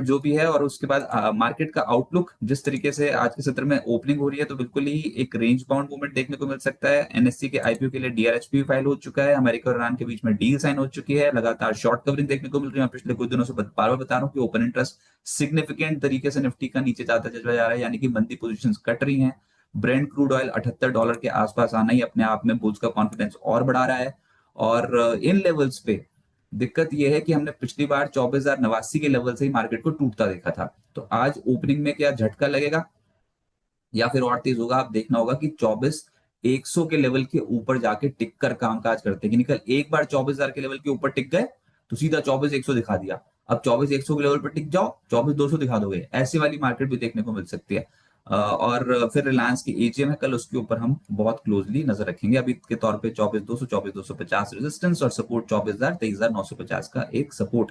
जो भी है, और उसके बाद मार्केट का आउटलुक जिस तरीके से आज के सत्र में ओपनिंग हो रही है, तो बिल्कुल ही एक रेंज बाउंड मूवमेंट देखने को मिल सकता है। एनएससी के आईपीओ के लिए डीआरएचपी फाइल हो चुका है, अमेरिका और ईरान के बीच में डील साइन हो चुकी है, लगातार शॉर्ट कवरिंग देखने को मिल रही है। पिछले कुछ दिनों से बार बार बता रहा हूँ कि ओपन इंटरेस्ट सिग्निफिकेंट तरीके से निफ्टी का नीचे जाता चला जा रहा है, यानी कि मंदी पोजीशन कट रही है। ब्रेंट क्रूड ऑयल $78 के आसपास आना ही अपने आप में बुल्स का कॉन्फिडेंस और बढ़ा रहा है। और इन लेवल्स पे दिक्कत यह है कि हमने पिछली बार 24,089 के लेवल से ही मार्केट को टूटता देखा था। तो आज ओपनिंग में क्या झटका लगेगा या फिर और तेज होगा, आप देखना होगा कि 24,100 के लेवल के ऊपर जाके टिक कर कामकाज करते हैं। कि निकल एक बार 24,000 के लेवल के ऊपर टिक गए तो सीधा 24,100 दिखा दिया। अब 24,100 के लेवल पर टिक जाओ, 24,200 दिखा दोगे। ऐसी वाली मार्केट भी देखने को मिल सकती है। और फिर रिलायंस की एजीएम है कल, उसके ऊपर हम बहुत क्लोजली नजर रखेंगे। अभी के तौर पे 24,200 24,250 रेजिस्टेंस और सपोर्ट 24,000 23,950 का एक सपोर्ट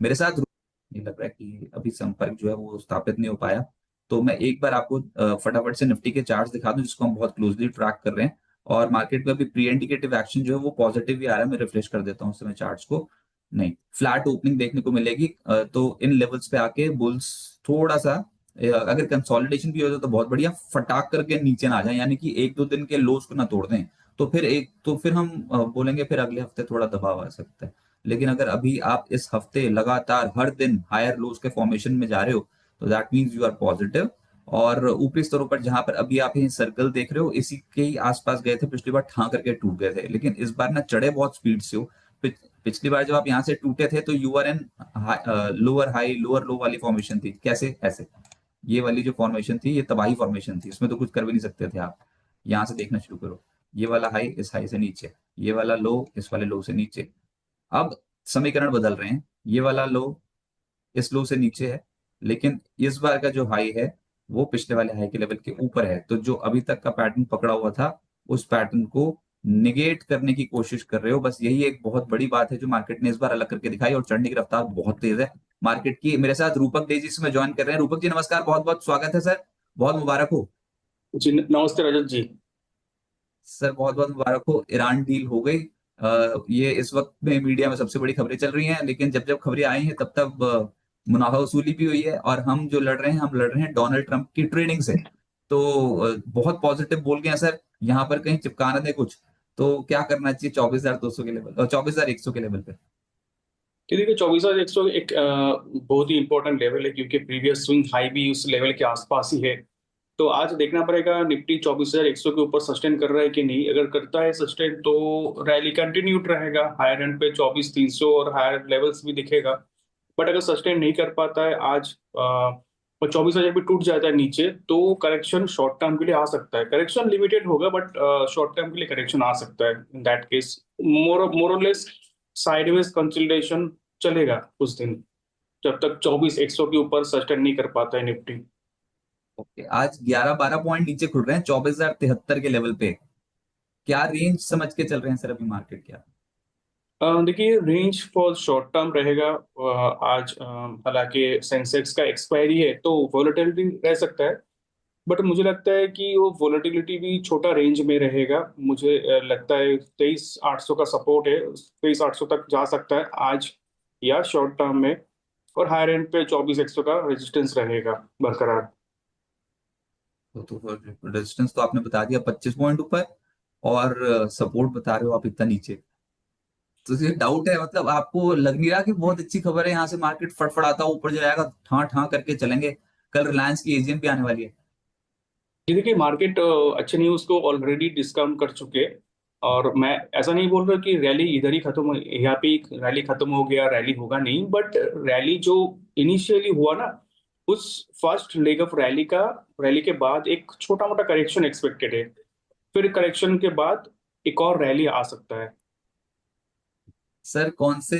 मेरे साथ। नहीं लग रहा है कि अभी संपर्क जो है वो स्थापित नहीं हो पाया। तो मैं एक बार आपको फटाफट से निफ्टी के चार्ट्स दिखा दूं जिसको हम बहुत क्लोजली ट्रैक कर रहे हैं। और मार्केट में अभी प्री इंडिकेटिव एक्शन जो है वो पॉजिटिव ही आ रहा है। मैं रिफ्रेश कर देता हूँ उस समय चार्ट्स को। नहीं, फ्लैट ओपनिंग देखने को मिलेगी। तो इन लेवल्स पे आके बुल्स थोड़ा सा अगर कंसोलिडेशन भी हो जाए तो बहुत बढ़िया, फटाक करके नीचे ना आ जाए, यानी कि एक दो दिन के लोज को ना तोड़ दें। तो फिर हम बोलेंगे फिर अगले हफ्ते थोड़ा दबाव आ सकता है। लेकिन अगर अभी आप इस हफ्ते लगातार हर दिन हायर लोज के फॉर्मेशन में जा रहे हो तो that means you are positive. और ऊपरी स्तरों पर जहां पर अभी आप ये सर्कल देख रहे हो, इसी के ही आसपास गए थे पिछली बार, ठां करके टूट गए थे। लेकिन इस बार ना चढ़े बहुत स्पीड से हो। पिछली बार जब आप यहाँ से टूटे थे तो you are an lower high lower low वाली फॉर्मेशन थी। कैसे? ऐसे ये वाली जो फॉर्मेशन थी ये तबाही फॉर्मेशन थी, इसमें तो कुछ कर भी नहीं सकते थे आप। यहाँ से देखना शुरू करो, ये वाला हाई इस हाई से नीचे, ये वाला लो इस वाले लो से नीचे। अब समीकरण बदल रहे हैं, ये वाला लो इस लो से नीचे है, लेकिन इस बार का जो हाई है वो पिछले वाले हाई के लेवल के ऊपर है। तो जो अभी तक का पैटर्न पकड़ा हुआ था उस पैटर्न को निगेट करने की कोशिश कर रहे हो। बस यही एक बहुत बड़ी बात है जो मार्केट ने इस बार अलग करके दिखाई, और चढ़ने की रफ्तार बहुत तेज है मार्केट की। मेरे साथ रूपक डेजी इसमें ज्वाइन कर रहे हैं। रूपक जी नमस्कार, बहुत बहुत स्वागत है सर, बहुत मुबारक हो। जी नमस्ते रजत जी। सर बहुत बहुत मुबारक हो, ईरान डील हो गई। ये इस वक्त में मीडिया में सबसे बड़ी खबरें चल रही हैं, लेकिन जब जब खबरें आई हैं तब तब मुनाफा वसूली भी हुई है। और हम जो लड़ रहे हैं, हम लड़ रहे हैं डोनाल्ड ट्रंप की ट्रेडिंग से। तो बहुत पॉजिटिव बोल गए हैं सर, यहाँ पर कहीं चिपका ना दे कुछ। तो क्या करना चाहिए 24,200 के लेवल और 24,100 के लेवल पे? ये देखिए 24,100 एक बहुत ही इंपॉर्टेंट लेवल है क्योंकि प्रीवियस स्विंग हाई भी उस लेवल के आसपास ही है। तो आज देखना पड़ेगा निफ्टी 24,100 के ऊपर सस्टेन कर रहा है कि नहीं। अगर करता है सस्टेन तो रैली कंटिन्यूड रहेगा, हायर एंड पे 24,300 और हायर लेवल्स भी दिखेगा। बट अगर सस्टेन नहीं कर पाता है आज और 24,000 भी टूट जाता है नीचे, तो करेक्शन शॉर्ट टर्म के लिए आ सकता है। करेक्शन लिमिटेड होगा बट शॉर्ट टर्म के लिए करेक्शन आ सकता है। इन दैट केस मोर और लेस साइडवेज कंसोलिडेशन चलेगा कुछ दिन, जब तक 24,100 के ऊपर सस्टेन नहीं कर पाता है निफ्टी। ओके, आज 11-12 पॉइंट नीचे खुल रहे हैं 24,073 के लेवल पे। क्या रेंज समझ के चल रहे हैं सर अभी मार्केट क्या? देखिए रेंज फॉर शॉर्ट टर्म रहेगा। आज हालांकि सेंसेक्स का एक्सपायरी है तो वॉलेटिलिटी रह सकता है, बट मुझे लगता है कि वो वॉलेटिलिटी भी छोटा रेंज में रहेगा। मुझे लगता है 23,800 का सपोर्ट है, 23,800 तक जा सकता है आज या शॉर्ट टर्म में। और हायर एंड पे 24,100 का रेजिस्टेंस रहेगा बरकरार। तो रेजिस्टेंस तो आपने बता दिया 25 पॉइंट ऊपर, और सपोर्ट बता रहे हो आप इतना नीचे। तो ये डाउट है, मतलब आपको लग नहीं रहा कि बहुत अच्छी खबर है, यहाँ से मार्केट फटफड़ाता ऊपर जाएगा, ठां ठां करके चलेंगे? कल रिलायंस की एजीएम भी आने वाली है। ये देखिए मार्केट अच्छे न्यूज को ऑलरेडी डिस्काउंट कर चुके हैं। और मैं ऐसा नहीं बोल रहा कि रैली इधर ही खत्म हो, यहाँ पे रैली खत्म हो गया, रैली होगा नहीं। बट रैली जो इनिशियली हुआ ना, उस फर्स्ट लेग ऑफ रैली के बाद एक छोटा मोटा करेक्शन एक्सपेक्टेड है। फिर करेक्शन के बाद एक और रैली आ सकता है। सर कौन से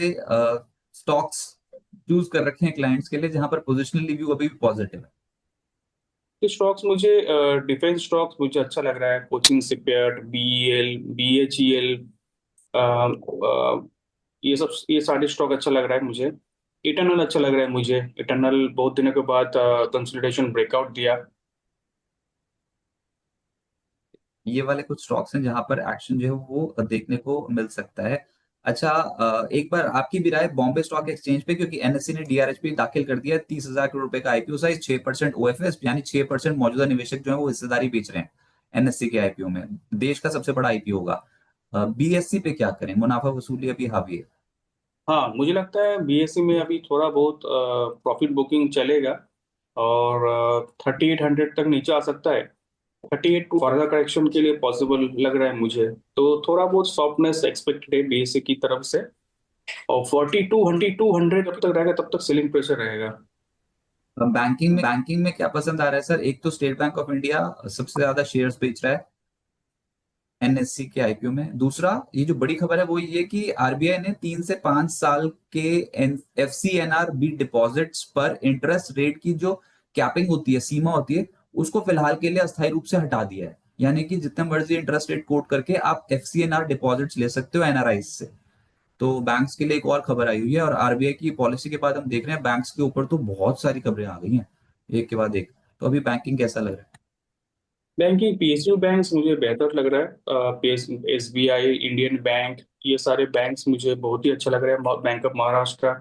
स्टॉक्स चूज कर रखे हैं क्लाइंट्स के लिए जहां पर पोजिशनल रिव्यू अभी भी पॉजिटिव है? तो स्टॉक्स मुझे डिफेंस स्टॉक्स मुझे अच्छा लग रहा है। कोचिंग शिपयार्ड, बीईएल, बीएचईएल, ये सारे स्टॉक अच्छा लग रहा है मुझे। इटर्नल अच्छा लग रहा है मुझे। इटर्नल बहुत दिनों के बाद कंसोलिडेशन ब्रेकआउट दिया। ये वाले कुछ स्टॉक्स हैं जहां पर एक्शन जो है वो देखने को मिल सकता है। अच्छा, एक बार आपकी भी राय बॉम्बे स्टॉक एक्सचेंज पे, क्योंकि एनएससी ने डीआरएच पे दाखिल कर दिया है 30,000 करोड़ रुपए का आईपीओ साइज, 6% ओएफएस, यानी 6% मौजूदा निवेशक जो है वो हिस्सेदारी बेच रहे हैं एनएससी के आईपीओ में। देश का सबसे बड़ा आईपीओ होगा। बीएससी पे क्या करें, मुनाफा वसूली अभी हावी है। हाँ, मुझे लगता है बीएससी में अभी थोड़ा बहुत प्रॉफिट बुकिंग चलेगा, और 3800 तक नीचे आ सकता है। 38 टू फर्दर करेक्शन के लिए पॉसिबल लग रहा है मुझे। तो थोड़ा बहुत सॉफ्टनेस एक्सपेक्टेड है बीएससी की तरफ से। और 4200 जब तक रहेगा तब तक सेलिंग प्रेशर रहेगा। बैंकिंग में क्या पसंद आ रहा है सर? एक तो स्टेट बैंक ऑफ इंडिया सबसे ज्यादा शेयर्स बेच रहा है एनएससी के आईपीओ में। दूसरा, ये जो बड़ी खबर है वो ये कि आरबीआई ने 3 से 5 साल के एफसीएनआर बी डिपॉजिट्स पर इंटरेस्ट रेट की जो कैपिंग होती है, सीमा होती है, उसको फिलहाल के लिए अस्थायी रूप से हटा दिया है। यानी कि जितने मर्जी इंटरेस्ट रेट कोट करके आप एफसीएनआर डिपॉजिट्स ले सकते हो एनआरआई से। तो बैंक्स के लिए एक और खबर आई हुई है, और आरबीआई की पॉलिसी के बाद हम देख रहे हैं बैंक्स के ऊपर तो बहुत सारी खबरें आ गई हैं, एक के बाद एक। तो अभी बैंकिंग कैसा लग रहा है? बैंकिंग पीएसयू बैंक्स मुझे बेहतर लग रहा है। पीएस एसबीआई, इंडियन बैंक, ये सारे बैंक्स मुझे बहुत ही अच्छा लग रहा है। Bank of Maharashtra.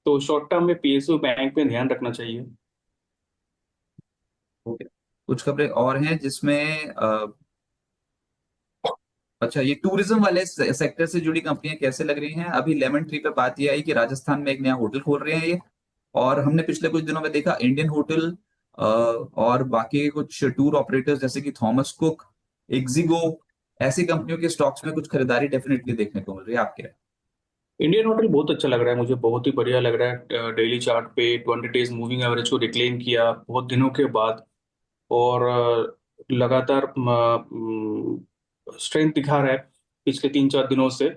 तो शॉर्ट टर्म में पीएसयू बैंक पे ध्यान रखना चाहिए। ओके। कुछ खबरें और हैं जिसमें अच्छा, ये टूरिज्म वाले सेक्टर से जुड़ी कंपनियां कैसे लग रही हैं? अभी लेमन ट्री पे बात ये आई कि राजस्थान में एक नया होटल खोल रहे हैं ये। और हमने पिछले कुछ दिनों में देखा इंडियन होटल और बाकी कुछ टूर ऑपरेटर्स जैसे कि थॉमस कुक, एग्जिगो, ऐसी कंपनियों के स्टॉक्स में कुछ खरीदारी डेफिनेटली देखने को मिल रही है। आपके इंडियन होटल बहुत अच्छा लग रहा है मुझे, बहुत ही बढ़िया लग रहा है। डेली चार्ट पे 20 डेज मूविंग एवरेज को रिक्लेम किया बहुत दिनों के बाद। और लगातार स्ट्रेंथ दिखा रहा है पिछले 3 4 दिनों से।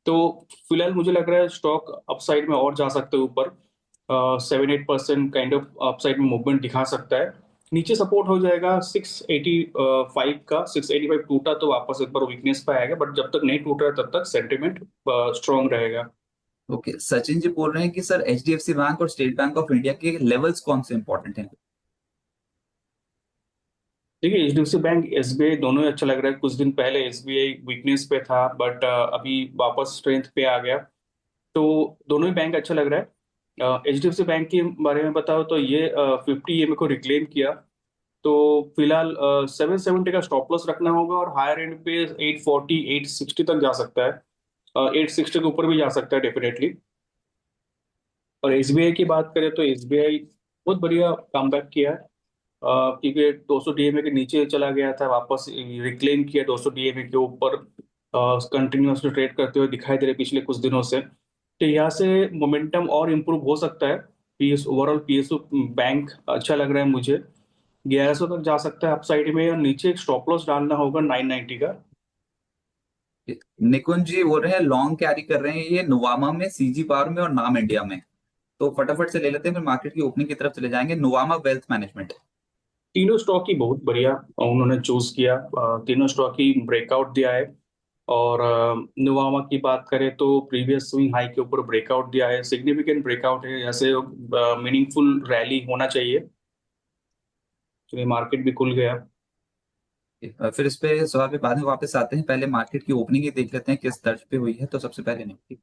तो फिलहाल मुझे लग रहा है स्टॉक अपसाइड में और जा सकते हैं ऊपर। 7 8% काइंड ऑफ अपसाइड में मूवमेंट दिखा सकता है। नीचे सपोर्ट हो जाएगा 685 का। 685 टूटा तो वापस एक बार वीकनेस पे आएगा, बट जब तक नहीं टूट रहा है तब तक सेंटिमेंट स्ट्रांग रहेगा। ओके, सचिन जी बोल रहे हैं कि सर एचडीएफसी बैंक और स्टेट बैंक ऑफ इंडिया के लेवल्स कौन से इंपॉर्टेंट हैं? देखिए, एचडीएफसी बैंक, एसबीआई दोनों ही अच्छा लग रहा है। कुछ दिन पहले एसबीआई वीकनेस पे था, बट अभी वापस स्ट्रेंथ पे आ गया। तो दोनों ही बैंक अच्छा लग रहा है। एचडीएफसी बैंक के बारे में बताओ तो ये 50 ईएमए को रिक्लेम किया। तो फिलहाल 770 का स्टॉप लॉस रखना होगा, और हायर एंड पे 840 860 तक जा सकता है। 860 के ऊपर भी जा सकता है डेफिनेटली। और एसबीआई की बात करें तो एसबीआई बहुत बढ़िया कमबैक किया है। क्योंकि 200 डीएमए के नीचे चला गया था, वापस रिक्लेम किया 200 डीएमए के ऊपर। कंटिन्यूअसली ट्रेड करते हुए दिखाई दे रहे पिछले कुछ दिनों से। तो यहाँ से मोमेंटम और इम्प्रूव हो सकता है। पीएस ओवरऑल पीएसयू बैंक अच्छा लग रहा है मुझे। 1100 तक जा सकता है अपसाइड में, और नीचे एक स्टॉप लॉस डालना होगा 990 का। निकुंज जी बोल रहे हैं लॉन्ग कैरी कर रहे हैं ये नुवामा में, सीजी पावर में और नाम इंडिया में। तो फटाफट से ले लेते हैं, फिर मार्केट की ओपनिंग की तरफ चले जाएंगे। Nuvama wealth management. तीनों स्टॉक ही बहुत बढ़िया उन्होंने चूज किया। तीनों स्टॉक ही ब्रेकआउट दिया है। और नुवामा की बात करें तो प्रीवियस स्विंग हाई के ऊपर ब्रेकआउट दिया है, सिग्निफिकेंट ब्रेकआउट है। जैसे मीनिंगफुल रैली होना चाहिए, तो ये मार्केट भी खुल गया। फिर इस पे सवाल पे बाद में वापस आते हैं, पहले मार्केट की ओपनिंग ही देख लेते हैं किस दर्ज पे हुई है। तो सबसे पहले निफ्टी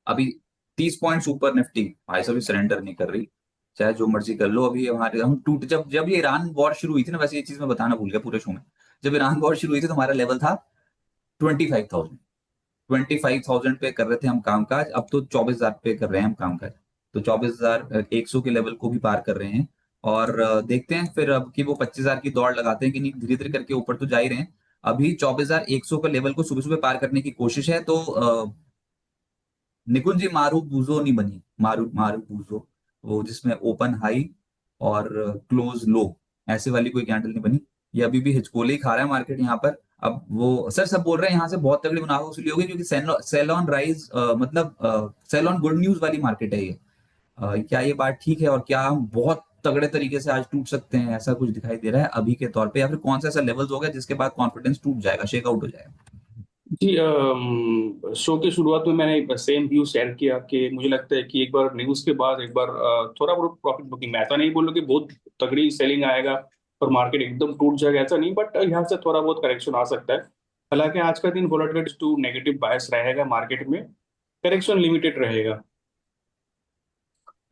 अभी 30 पॉइंट्स ऊपर। निफ्टी भाई साहब सरेंडर नहीं कर रही, चाहे जो मर्जी कर लो। अभी हमारे हम टूट जब जब ये ईरान वॉर शुरू हुई थी ना, वैसे ये चीज मैं बताना भूल गया पूरे शो में। जब ईरान वॉर शुरू हुई थी तो हमारा लेवल था 25,000। 25,000 पे कर रहे थे हम कामकाज, अब तो 24,000 पे कर रहे हैं हम कामकाज। तो 24,100 के लेवल को भी पार कर रहे हैं। और देखते हैं फिर अब कि वो 25,000 की दौड़ लगाते हैं कि नहीं। धीरे धीरे करके ऊपर तो जा ही रहे हैं। अभी 24,100 का लेवल को सुबह सुबह पार करने की कोशिश है। तो निकुंज जी, मारू बूजो नहीं बनी। मारू मारू बूजो, वो जिसमें ओपन हाई और क्लोज लो, ऐसे वाली कोई कैंडल नहीं बनी। ये अभी भी हिचकोले ही खा रहा है मार्केट यहाँ पर। अब वो सर सब बोल रहे हैं यहाँ से बहुत तगड़ी मुनाफा वसूली होगी, क्योंकि सेल ऑन राइज, मतलब सेल ऑन गुड न्यूज वाली मार्केट है ये। क्या ये बात ठीक है? और क्या हम बहुत तगड़े तरीके से आज टूट सकते हैं, ऐसा कुछ दिखाई दे रहा है अभी के तौर पे? या फिर कौन सा ऐसा लेवल होगा जिसके बाद कॉन्फिडेंस टूट जाएगा, शेकआउट हो जाएगा? जी, शो की शुरुआत में मैंने सेम व्यू शेयर किया कि मुझे लगता है कि एक बार न्यूज के बाद एक बार थोड़ा बहुत प्रॉफिट बुकिंग, मैं ऐसा नहीं बोल रहा कि बहुत तगड़ी सेलिंग आएगा और मार्केट एकदम टूट जाएगा, ऐसा नहीं, बट यहाँ से थोड़ा बहुत करेक्शन आ सकता है। हालांकि आज का दिन वोलेटिलिटी टू नेगेटिव बायस रहेगा मार्केट में, करेक्शन लिमिटेड रहेगा।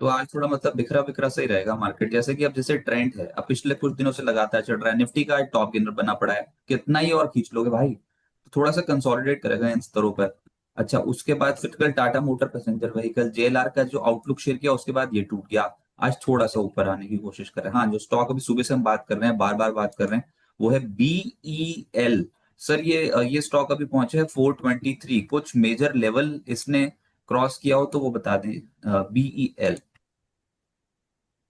तो आज थोड़ा मतलब बिखरा बिखरा सही रहेगा मार्केट, जैसे कि अब जैसे ट्रेंड है, अब पिछले कुछ दिनों से लगातार चल रहा है, निफ्टी का एक टॉप गेनर बना पड़ा है, कितना ही और खींच लोगे भाई, तो थोड़ा सा कंसोलिडेट करेगा इन स्तरों पर। अच्छा, उसके बाद फिर कल Tata motor passenger vehicle JLR का जो आउटलुक शेयर किया, उसके बाद ये टूट गया। आज थोड़ा सा ऊपर आने की कोशिश कर रहे हैं। हाँ, जो स्टॉक अभी सुबह से हम बात कर रहे हैं, बार बार बात कर रहे हैं, वो है बीईएल। सर ये स्टॉक अभी पहुंचे है 423, कुछ मेजर लेवल इसने क्रॉस किया हो तो वो बता दें, BEL.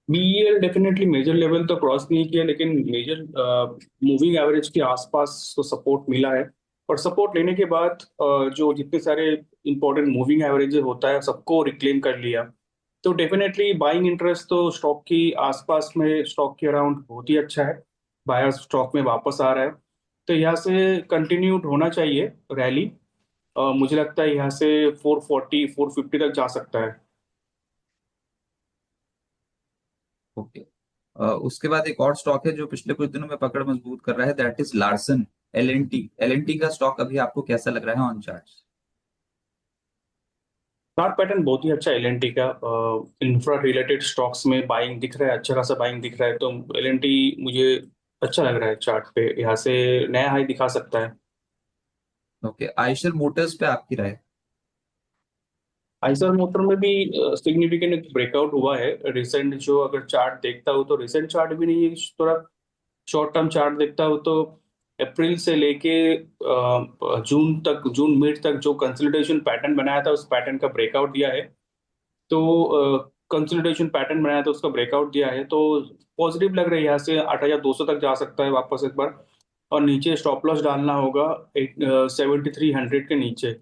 BEL definitely major level तो क्रॉस नहीं किया, लेकिन मेजर मूविंग एवरेज के आसपास तो सपोर्ट मिला है। और सपोर्ट लेने के बाद जो जितने सारे इंपॉर्टेंट मूविंग एवरेज होता है सबको रिक्लेम कर लिया। तो डेफिनेटली बाइंग इंटरेस्ट तो स्टॉक की आसपास में, स्टॉक के अराउंड बहुत ही अच्छा है। बायर स्टॉक में वापस आ रहा है, तो यहाँ से कंटिन्यूड होना चाहिए रैली। मुझे लगता है यहाँ से 440 450 तक जा सकता है। ओके। उसके बाद एक और स्टॉक है जो पिछले कुछ दिनों में पकड़ मजबूत कर रहा है, that is Larsen. L and T का स्टॉक अभी आपको कैसा लग रहा है ऑन चार्ट? चार्ट पैटर्न बहुत ही अच्छा एलएनटी का। इंफ्रा रिलेटेड स्टॉक्स में बाइंग दिख रहा है, अच्छा खासा बाइंग दिख रहा है, तो एलएनटी मुझे अच्छा लग रहा है। चार्ट पे यहाँ से नया हाई दिखा सकता है। ओके, आइशर मोटर्स पे आपकी राय? आइसर मोटर में भी सिग्निफिकेंट ब्रेकआउट हुआ है रिसेंट। जो अगर चार्ट देखता हूँ तो रिसेंट चार्ट भी नहीं है, थोड़ा शॉर्ट टर्म चार्ट देखता हूँ तो अप्रैल से लेके जून तक, जून मिड तक जो कंसोलिडेशन पैटर्न बनाया था उस पैटर्न का ब्रेकआउट दिया है। तो कंसोलिडेशन पैटर्न बनाया था, उसका ब्रेकआउट दिया है, तो पॉजिटिव लग रहा है। यहाँ से 8,200 तक जा सकता है वापस एक बार। और नीचे स्टॉप लॉस डालना होगा 7,300 के नीचे।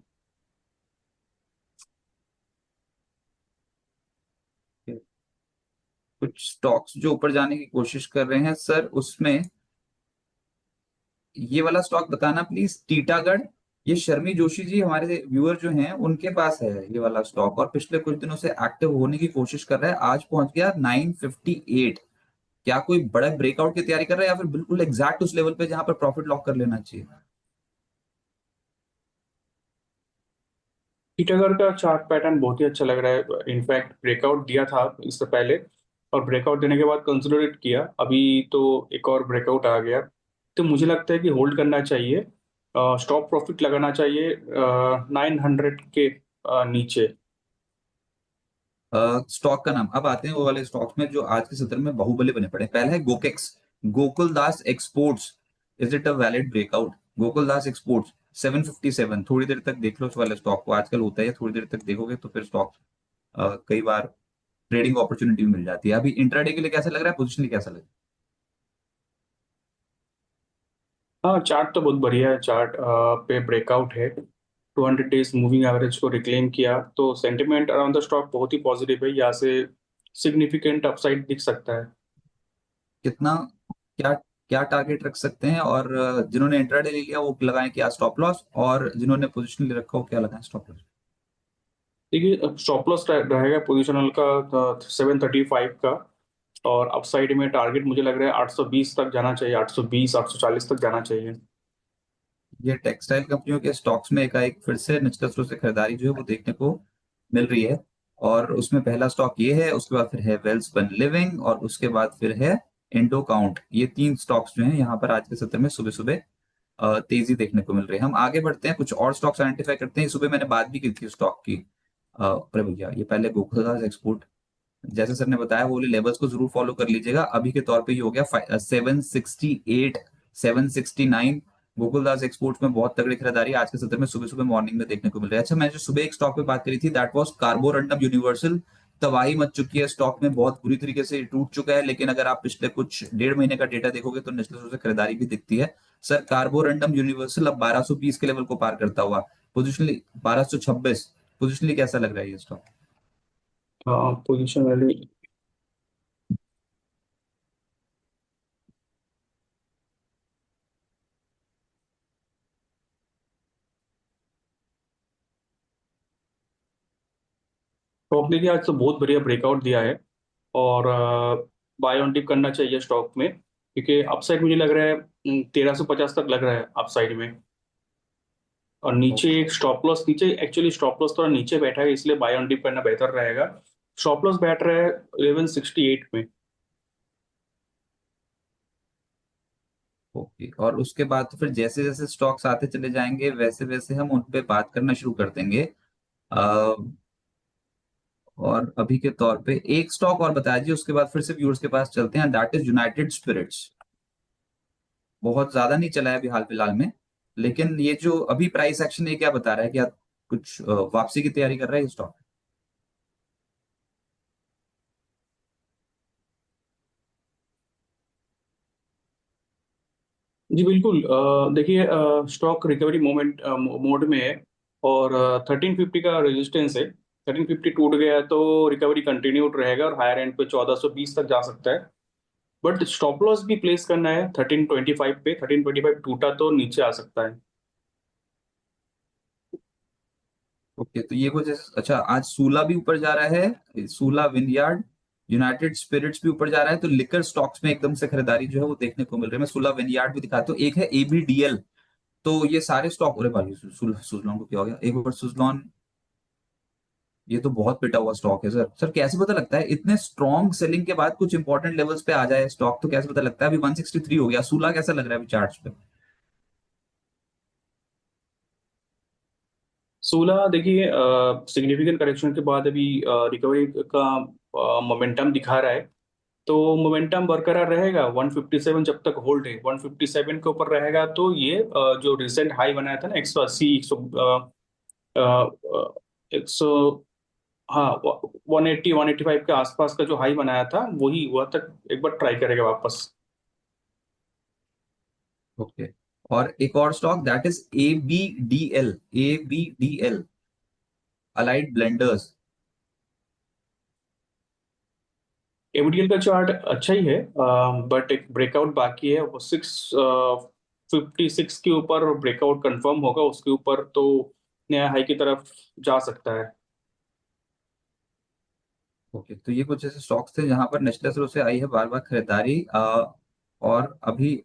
कुछ स्टॉक्स जो ऊपर जाने की कोशिश कर रहे हैं सर, उसमें ये वाला स्टॉक बताना प्लीज, टीटागढ़। ये शर्मी जोशी जी हमारे व्यूअर जो हैं उनके पास है ये वाला स्टॉक, और पिछले कुछ दिनों से एक्टिव होने की कोशिश कर रहा है, आज पहुंच गया 958। क्या कोई बड़ा ब्रेकआउट की तैयारी कर रहा है, या फिर बिल्कुल एग्जैक्ट उस लेवल पे जहां पर प्रॉफिट लॉक कर लेना चाहिए? टीटागढ़ का चार्ट पैटर्न बहुत ही अच्छा लग रहा है। इनफैक्ट ब्रेकआउट दिया था इससे पहले, और ब्रेकआउट देने के बाद कंसोलिडेट किया, अभी तो एक और ब्रेकआउट आ गया। तो मुझे लगता है कि होल्ड करना चाहिए, स्टॉप प्रॉफिट लगाना चाहिए 900 के नीचे। स्टॉक का नाम, अब आते हैं वो वाले स्टॉक्स में जो आज के सत्र में बाहुबली बने पड़े। पहला है Gokex, Gokuldas exports. Is it a valid breakout? Gokuldas exports 757, थोड़ी देर तक देख लो उस वाले स्टॉक को, आजकल होता है थोड़ी देर तक देखोगे तो फिर स्टॉक कई बार ट्रेडिंग अपॉर्चुनिटी भी मिल जाती है। अभी इंट्राडे के लिए कैसा लग रहा है, पोजिशनली कैसा लग रहा हाँ, चार्ट तो बहुत बढ़िया है। चार्ट पे ब्रेकआउट है, 200 डेज मूविंग एवरेज को रिक्लेम किया, तो सेंटिमेंट अराउंड द स्टॉक बहुत ही पॉजिटिव है। यहाँ से सिग्निफिकेंट अपसाइड दिख सकता है। है? कितना, क्या क्या टारगेट रख सकते हैं? और जिन्होंने इंट्राडे ले लिया वो लगाएं क्या स्टॉप लॉस, और जिन्होंने पोजिशन ले रखा हो क्या लगाएं स्टॉप लॉस? देखिए, स्टॉप लॉस रहेगा पोजिशनल का 735 का। और अपसाइड में टारगेट मुझे लग रहा है 820 तक जाना चाहिए, 820 840 तक जाना चाहिए। ये टेक्सटाइल कंपनियों के स्टॉक्स में एकाएक फिर से निचले स्रोत से खरीदारी जो है वो देखने को मिल रही है। और उसमें पहला स्टॉक ये है, उसके बाद फिर है वेल्सपन लिविंग, और उसके बाद फिर है इंडो काउंट। ये तीन स्टॉक्स जो हैं यहाँ पर आज के सत्र में सुबह सुबह तेजी देखने को मिल रही है। हम आगे बढ़ते हैं, कुछ और स्टॉक्स आइडेंटिफाई करते हैं। सुबह मैंने बात भी की थी स्टॉक की। अरे भैया, ये पहले गोकुलदास एक्सपोर्ट, जैसे सर ने बताया वो वाले लेवल्स को जरूर फॉलो कर लीजिएगा। अभी के तौर पे ये हो गया 768, 769। गोकुलदास एक्सपोर्ट्स में बहुत तगड़ी खरीदारी आज के सत्र में सुबह सुबह मॉर्निंग में देखने को मिल रही है। अच्छा, मैंने जो सुबह एक स्टॉक पे बात करी थी, दैट वाज कार्बोरंडम यूनिवर्सल। तबाही मच चुकी है स्टॉक में, बहुत बुरी तरीके से टूट चुका है, लेकिन अगर आप पिछले कुछ 1.5 महीने का डेटा देखोगे तो निचले स्तर से खरीदारी भी दिखती है। सर, कार्बोरंडम यूनिवर्सल अब 1220 के लेवल को पार करता हुआ, पोजिशनली 1226, पोजिशनली कैसा लग रहा है ये स्टॉक? पोजीशन वैल्यू स्टॉक देखिए, आज तो बहुत बढ़िया ब्रेकआउट दिया है। और बाय ऑन डिप करना चाहिए स्टॉक में, क्योंकि अपसाइड मुझे लग रहा है 1350 तक लग रहा है अपसाइड में। और नीचे ओके। एक स्टॉप लॉस, नीचे एक्चुअली स्टॉप लॉस थोड़ा नीचे बैठा है, इसलिए बाय ऑन डिप करना बेहतर रहेगा। स्टॉप लॉस बैठ रहा है 1168 में। ओके, और उसके बाद तो फिर जैसे जैसे स्टॉक्स आते चले जाएंगे वैसे वैसे हम उन पे बात करना शुरू कर देंगे। अ, और अभी के तौर पे एक स्टॉक और बता दीजिए, उसके बाद फिर से व्यूअर्स के पास चलते हैं, दैट इज यूनाइटेड स्पिरिट्स। बहुत ज्यादा नहीं चला है अभी हाल फिलहाल में, लेकिन ये जो अभी प्राइस एक्शन ये क्या बता रहा है, क्या कुछ वापसी की तैयारी कर रहा है ये स्टॉक? जी बिल्कुल, देखिए, स्टॉक रिकवरी मोमेंट मोड में है, और 1350 का रेजिस्टेंस है। 1350 टूट गया तो रिकवरी कंटिन्यूड रहेगा और हायर एंड पे 1420 तक जा सकता है। बट स्टॉप लॉस भी प्लेस करना है 1325 पे। 1325 टूटा तो नीचे आ सकता है। ओके, तो ये कुछ अच्छा, आज सूला भी ऊपर जा रहा है, सूला विनयार्ड, यूनाइटेड स्पिरिट्स भी ऊपर जा रहा है, तो लिकर स्टॉक्स में एकदम से खरीदारी जो है वो देखने को मिल रही है। मैं सूला विनयार्ड भी दिखाता हूँ, एक है एबीडीएल। तो ये सारे स्टॉक, अरे भाई सुजलॉन को क्या हो गया, एक बार सुजलॉन, ये तो बहुत पिटा हुआ स्टॉक है सर। सर कैसे पता लगता है इतने स्ट्रॉन्ग सेलिंग के बाद कुछ इंपॉर्टेंट लेवल्स पे आ जाए स्टॉक, तो कैसे पता लगता है? अभी 163 हो गया, सूला कैसा लग रहा है अभी चार्ट्स पे? सोलह देखिए, सिग्निफिकेंट करेक्शन के बाद अभी रिकवरी का मोमेंटम दिखा रहा है। तो मोमेंटम बरकरार रहेगा 157 जब तक होल्ड है। 157 के ऊपर रहेगा तो ये जो रिसेंट हाई बनाया था ना 180, 100, हाँ, 180 185 के आसपास का जो हाई बनाया था वही वह तक एक बार ट्राई करेगा वापस। ओके, और एक और stock that is ABDL, ABDL, allied blenders. MDL का चार्ट अच्छा ही है, बट एक ब्रेकआउट बाकी है। वो 656 के ऊपर ब्रेकआउट कंफर्म होगा, उसके ऊपर तो नया हाई की तरफ जा सकता है। ओके, तो ये कुछ ऐसे स्टॉक्स थे जहां पर नेशनल से आई है बार बार खरीदारी। और अभी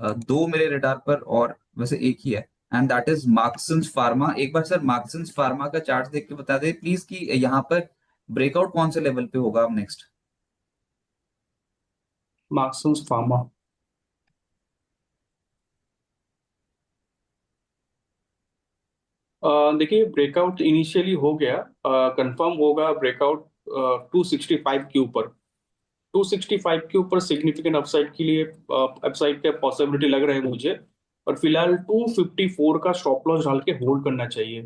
दो मेरे रडार पर, और वैसे एक ही है, and that is Marksans pharma. एक बार सर मार्क्सन्स फार्मा का चार्ट देख के बता दे प्लीज कि यहाँ पर ब्रेकआउट कौन से लेवल पे होगा अब नेक्स्ट? मार्क्सन्स फार्मा, देखिए ब्रेकआउट इनिशियली हो गया, कंफर्म होगा ब्रेकआउट 265 के ऊपर। 265 के ऊपर सिग्निफिकेंट अपसाइड के लिए, अपसाइड का पॉसिबिलिटी लग रहा है मुझे। और फिलहाल 254 का स्टॉप लॉस डाल के होल्ड करना चाहिए।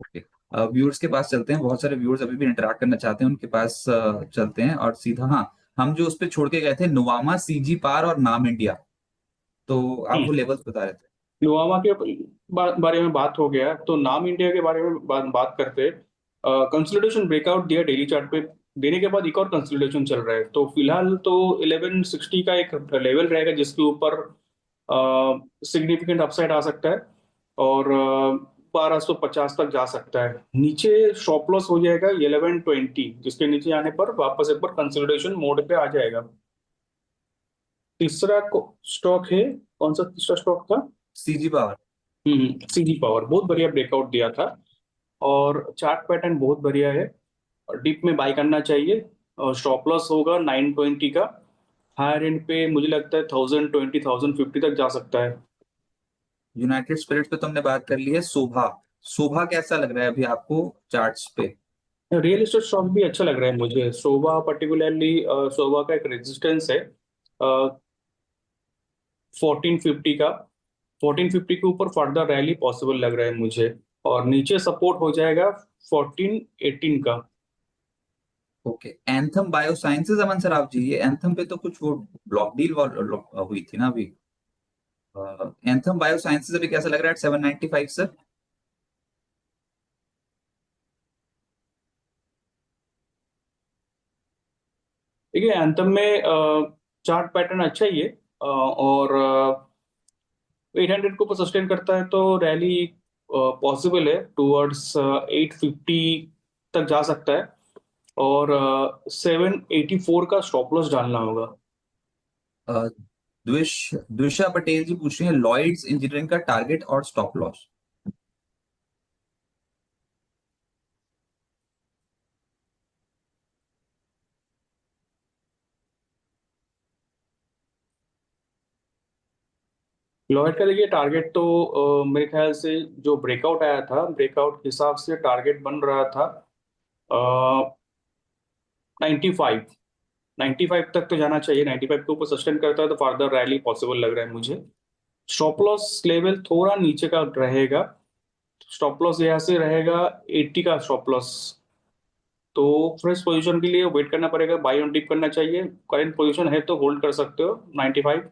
ओके, व्यूअर्स के पास चलते हैं, बहुत सारे व्यूअर्स अभी भी इंटरेक्ट करना चाहते हैं, उनके पास चलते हैं और सीधा, हाँ, हम जो उस पे छोड़ के गए थे, नुवामा, सीजी पार और नाम इंडिया, तो आप वो लेवल्स बता रहे थे। नोवामा के बारे में बात हो गया, तो नाम इंडिया के बारे में बात करते। कंसोलिडेशन ब्रेकआउट दिया डेली चार्ट पे, देने के बाद एक और कंसोलिडेशन चल रहा है। तो फिलहाल तो 1160 का एक लेवल रहेगा जिसके ऊपर सिग्निफिकेंट अपसाइड आ सकता है, और 1250 तक जा सकता है। नीचे स्टॉप लॉस हो जाएगा 1120, जिसके नीचे आने पर वापस एक बार कंसोलिडेशन मोड पे आ जाएगा। तीसरा स्टॉक है, कौन सा तीसरा स्टॉक था? CG power. सीजी पावर बहुत बढ़िया ब्रेकआउट दिया था, और चार्ट पैटर्न बहुत बढ़िया है। डिप में बाय करना चाहिए, और स्टॉप लॉस होगा 920 का। हायर एंड पे मुझे लगता है 1020, 1050 तक जा सकता है। यूनाइटेड स्पिरिट्स पे तो हमने बात कर ली है। शोभा, शोभा कैसा लग रहा है अभी आपको चार्ट्स पे? रियल एस्टेट स्टॉक भी अच्छा लग रहा है मुझे। शोभा पर्टिकुलरली, शोभा का एक रेजिस्टेंस है 1450 का। 1450 के ऊपर फर्दर रैली पॉसिबल लग रहा है मुझे, और नीचे सपोर्ट हो जाएगा 1418 का। ओके, एंथम बायोसाइंसेज, अमन सर आप जी, ये एंथम पे तो कुछ वो ब्लॉक डील हुई थी ना अभी। एंथम बायोसाइंसेज अभी कैसा लग रहा है 795 सर? देखिए एंथम में चार्ट पैटर्न अच्छा ही है, और 800 को ऊपर सस्टेन करता है तो रैली पॉसिबल है टूवर्ड्स 850 तक जा सकता है। और 784 का स्टॉप लॉस डालना होगा। द्विशा पटेल जी पूछ रही है लॉयड्स इंजीनियरिंग का टारगेट और स्टॉप लॉस। लॉयड का देखिए टारगेट तो मेरे ख्याल से जो ब्रेकआउट आया था, ब्रेकआउट के हिसाब से टारगेट बन रहा था 95। 95 तक तो जाना चाहिए। 95 के ऊपर सस्टेन करता है तो फर्दर रैली पॉसिबल लग रहा है मुझे। स्टॉप लॉस लेवल थोड़ा नीचे का रहेगा। स्टॉप लॉस यहाँ से रहेगा 80 का स्टॉप लॉस। तो फ्रेश पोजीशन के लिए वेट करना पड़ेगा, बाई ऑन डिप करना चाहिए। करंट पोजीशन है तो होल्ड कर सकते हो 95।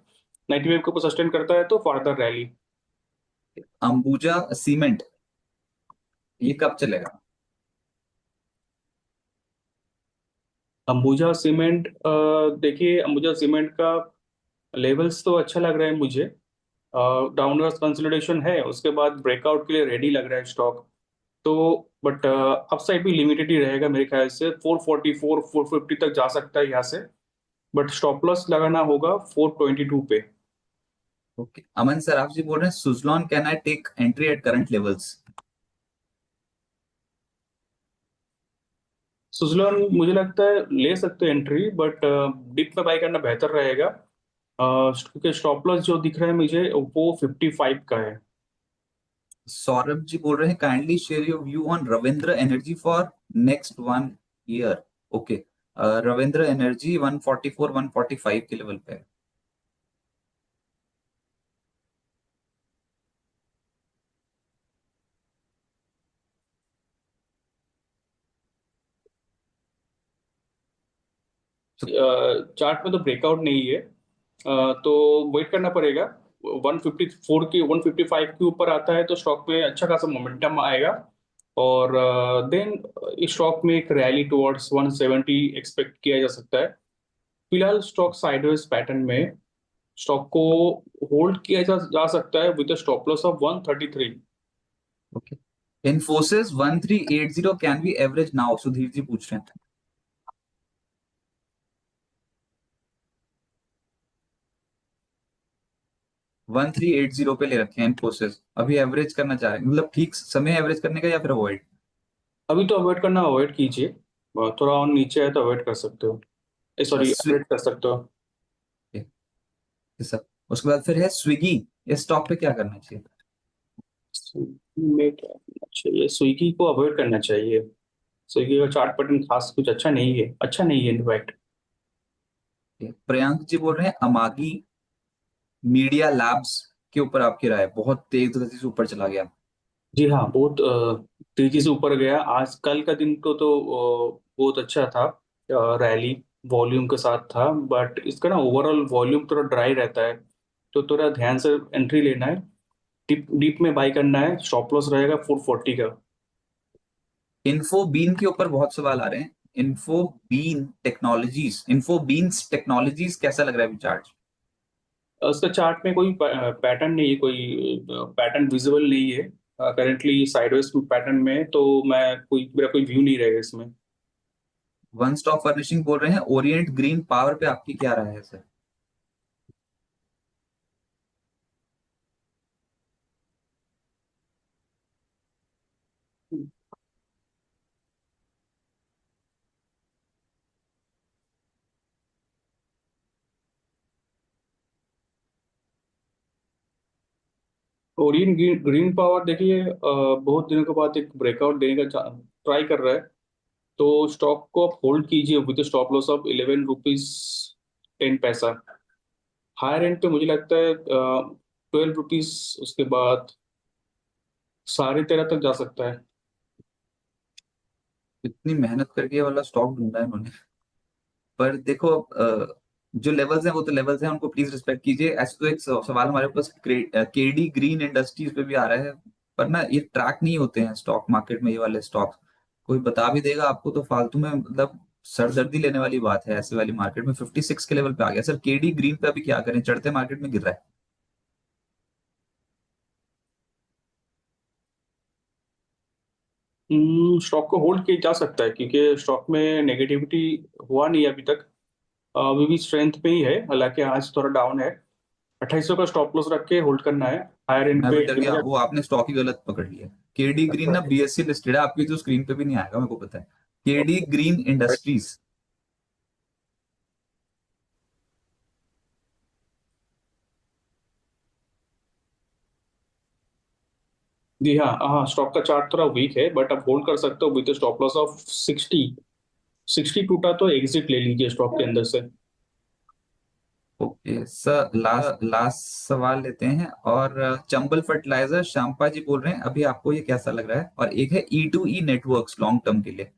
95 के ऊपर सस्टेन करता है तो फर्दर रैली। अंबुजा सीमेंट ये कब चलेगा? अंबुजा सीमेंट, देखिए अंबुजा सीमेंट का लेवल्स तो अच्छा लग रहा है मुझे। डाउनवर्ड कंसोलिडेशन है, उसके बाद ब्रेकआउट के लिए रेडी लग रहा है स्टॉक। तो बट अपसाइड भी लिमिटेड ही रहेगा मेरे ख्याल से। 444 450 तक जा सकता है यहाँ से। बट स्टॉप लॉस लगाना होगा 422 पे। ओके, अमन सराफ जी बोल रहे हैं Suzlon can I take entry at current levels? Suzlon मुझे लगता है ले सकते हैं एंट्री, बट डिप में बाई करना बेहतर रहेगा। क्योंकि स्टॉप लॉस जो दिख रहा है मुझे वो 55 का है। सौरभ जी बोल रहे हैं kindly share your view on Ravindra energy for next 1 year. Okay, Ravindra energy 144 145 के लेवल पे है। तो चार्ट में तो ब्रेकआउट नहीं है। तो वेट करना पड़ेगा। 154 की 155 के ऊपर आता है तो स्टॉक में अच्छा खासा मोमेंटम आएगा। और देन इस स्टॉक में एक रैली टुवर्ड्स 170 एक्सपेक्ट किया जा सकता है। फिलहाल स्टॉक साइडवेज पैटर्न में। स्टॉक को होल्ड किया जा सकता है with stop loss of 133। Okay, Infosys 1380 can be average now, Sudhir ji पूछ रहे हैं। 1380 पे ले रखे हैं इन्फोसिस, अभी एवरेज करना चाह रहे हैं, मतलब ठीक समय एवरेज करने का या फिर अवॉइड? अभी तो अवॉइड करना अवॉइड कीजिए। थोड़ा और नीचे है तो अवॉइड कर सकते हो। अच्छा सॉरी, एवरेज कर सकते हो। ये सब, उसके बाद फिर है स्विगी, इस स्टॉक पे क्या करना चाहिए? में क्या करना चाहिए? स्विगी को अवॉइड करना चाहिए। स्विगी का चार्ट पैटर्न खास कुछ अच्छा नहीं है, अच्छा नहीं है इनफैक्ट। प्रियांक जी बोल रहे हैं अमागी मीडिया लैब्स के ऊपर आपकी राय, बहुत तेज गति से ऊपर चला गया। जी हाँ, बहुत तेजी से ऊपर गया। आज कल का दिन को तो बहुत अच्छा था। रैली वॉल्यूम के साथ था, बट इसका ना ओवरऑल वॉल्यूम थोड़ा ड्राई रहता है। तो थोड़ा ध्यान से एंट्री लेना है। डीप डीप में बाई करना है। स्टॉप लॉस रहेगा 440 का। इन्फो बीन के ऊपर बहुत सवाल आ रहे हैं। इन्फो बीन्स टेक्नोलॉजीज कैसा लग रहा है चार्ट? उसका चार्ट में कोई पैटर्न नहीं है, कोई पैटर्न विजिबल नहीं है करेंटली साइडवेज पैटर्न में। तो मैं कोई मेरा कोई व्यू नहीं रहेगा इसमें। वन स्टॉप फर्निशिंग बोल रहे हैं ओरिएंट ग्रीन पावर पे आपकी क्या राय है sir? Orion green green power देखिए, बहुत दिनों के बाद एक ब्रेकआउट देने का ट्राई कर रहा है। तो स्टॉक को आप होल्ड कीजिए with stop loss of 11 rupees 10 पैसा। हायर एंड पे मुझे लगता है 12 रुपीज, उसके बाद 13.5 तक जा सकता है। इतनी मेहनत करके ये वाला स्टॉक ढूंढा है उन्होंने, पर देखो जो लेवल्स हैं वो तो लेवल्स हैं, उनको प्लीज रिस्पेक्ट कीजिए। ऐसे तो एक सवाल हमारे पास केडी ग्रीन इंडस्ट्रीज पे भी आ रहा है, पर ना ये ट्रैक नहीं होते हैं स्टॉक मार्केट में ये वाले स्टॉक। कोई बता भी देगा आपको तो फालतू में, मतलब सरदर्दी लेने वाली बात है। ऐसे वाली मार्केट में 56 के लेवल पे आ गया सर, केडी ग्रीन पे अभी क्या करें, चढ़ते मार्केट में गिर रहा है। स्टॉक को होल्ड किया जा सकता है क्योंकि स्टॉक में नेगेटिविटी हुआ नहीं अभी तक। अभी भी स्ट्रेंथ पे ही है, हालांकि आज थोड़ा डाउन है। 2800 का स्टॉप लॉस रख के होल्ड करना है। हायर एंड मैं भी पे डर तीन गया, हजार वो आपने स्टॉक ही गलत पकड़ लिया। केडी ग्रीन ना बीएससी लिस्टेड है, आपकी तो स्क्रीन पे भी नहीं आएगा, मेरे को पता है। KD green industries. जी हाँ हाँ, स्टॉक का चार्ट थोड़ा वीक है, बट आप होल्ड कर सकते हो विद स्टॉप लॉस ऑफ 60। 60 टूटा तो एग्जिट ले लीजिए स्टॉक के अंदर से। ओके सर, लास्ट लास्ट सवाल लेते हैं। और चंबल फर्टिलाइजर, शांपा जी बोल रहे हैं, अभी आपको ये कैसा लग रहा है? और एक है E2E नेटवर्क्स लॉन्ग टर्म के लिए।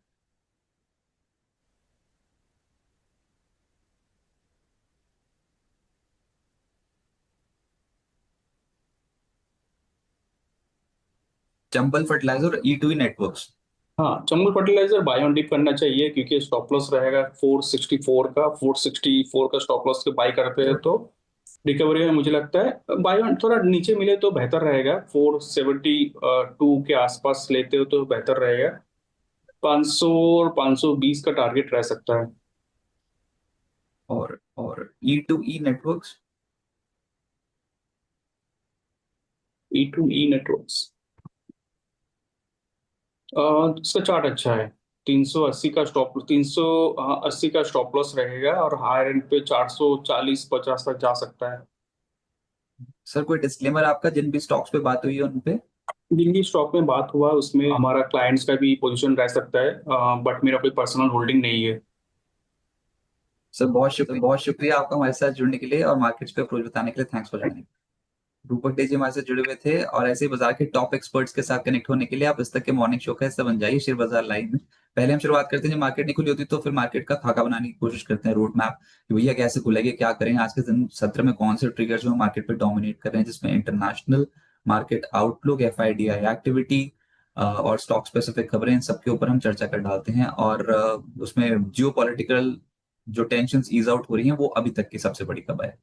चंबल फर्टिलाइजर और E2E नेटवर्क्स। हाँ, Chambal fertiliser buy on dip करना चाहिए, क्योंकि स्टॉप लॉस रहेगा 464 का। 464 का स्टॉप लॉस के बाय करते हैं तो रिकवरी में मुझे लगता है बाय ऑन थोड़ा नीचे मिले तो बेहतर रहेगा। 472 के आसपास लेते हो तो बेहतर रहेगा। 500 और 520 का टारगेट रह सकता है। और E2E नेटवर्क्स। E2E नेटवर्क्स, इसका चार्ट अच्छा है। 380 का स्टॉप, 380 का स्टॉप लॉस रहेगा, और हायर एंड पे 440 50 तक जा सकता है। सर कोई डिस्क्लेमर आपका, जिन भी स्टॉक्स पे बात हुई है उन पे? जिन भी स्टॉक में बात हुआ उसमें हमारा क्लाइंट्स का भी पोजीशन रह सकता है, बट मेरा कोई पर्सनल होल्डिंग नहीं है। सर बहुत शुक्रिया आपका हमारे साथ जुड़ने के लिए और मार्केट्स पे अप्रोच बताने के लिए। Thanks for joining. रूपक डे जी हमारे साथ जुड़े हुए थे, और ऐसे ही बाजार के टॉप एक्सपर्ट्स के साथ कनेक्ट होने के लिए आप इस तक के मॉर्निंग शो का हिस्सा बन जाइए, शेयर बाजार लाइव में। पहले हम शुरुआत करते हैं जब मार्केट नहीं खुली होती, तो फिर मार्केट का खाका बनाने की कोशिश करते हैं, रोड मैप, कि भैया कैसे खुलेगी, क्या करें, आज के दिन सत्र में कौन से ट्रिगर्स जो मार्केट पे डोमिनेट कर रहे हैं, जिसमें international market outlook, FIDI activity और स्टॉक स्पेसिफिक खबरें, इन सबके ऊपर हम चर्चा कर डालते हैं। और उसमें जियो पॉलिटिकल जो टेंशन ईज आउट हो रही है, वो अभी तक की सबसे बड़ी खबर है।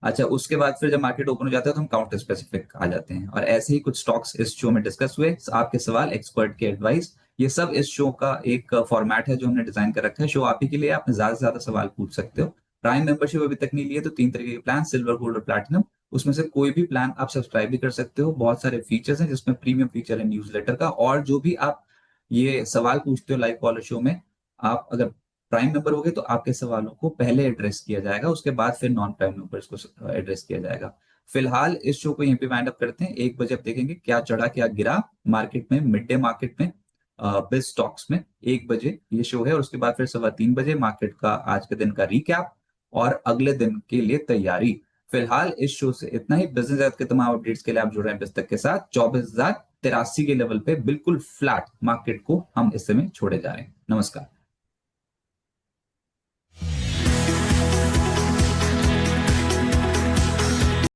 अच्छा, उसके बाद फिर जब मार्केट ओपन हो जाता है तो हम काउंटर स्पेसिफिक आ जाते हैं, और ऐसे ही कुछ स्टॉक्स इस शो में डिस्कस हुए, आपके सवाल, एक्सपर्ट के एडवाइस, ये सब इस शो का एक फॉर्मेट है जो हमने डिजाइन कर रखा है। शो आप ही के लिए, आप ज्यादा से ज्यादा सवाल पूछ सकते हो। प्राइम मेंबरशिप अभी तक नहीं लिए तो 3 तरीके के प्लान, सिल्वर, गोल्ड और प्लैटिनम। उसमें से कोई भी प्लान आप सब्सक्राइब भी कर सकते हो। बहुत सारे फीचर्स हैं, जिसमें प्रीमियम फीचर है न्यूज़लेटर का, और जो भी आप ये सवाल पूछते हो लाइव कॉलर शो में, आप अगर प्राइम मेंबर हो गए तो आपके सवालों को पहले एड्रेस किया जाएगा, उसके बाद फिर नॉन प्राइम मेंबर्स को एड्रेस किया जाएगा। फिलहाल इस शो को यहीं पे वाइंड अप करते हैं। 1 बजे अब देखेंगे क्या चढ़ा क्या गिरा मार्केट में, मिड डे मार्केट में, बिज स्टॉक्स में। 1 बजे ये शो है, और उसके बाद फिर 3:15 बजे मार्केट का आज के दिन का रिकैप और अगले दिन के लिए तैयारी। फिलहाल इस शो से इतना ही। बिजनेस जगत के तमाम अपडेट्स के लिए आप जुड़ रहे हैं बिस्तक के साथ। 24,083 के लेवल पे बिल्कुल फ्लैट मार्केट को हम इस समय छोड़े जा रहे हैं। नमस्कार।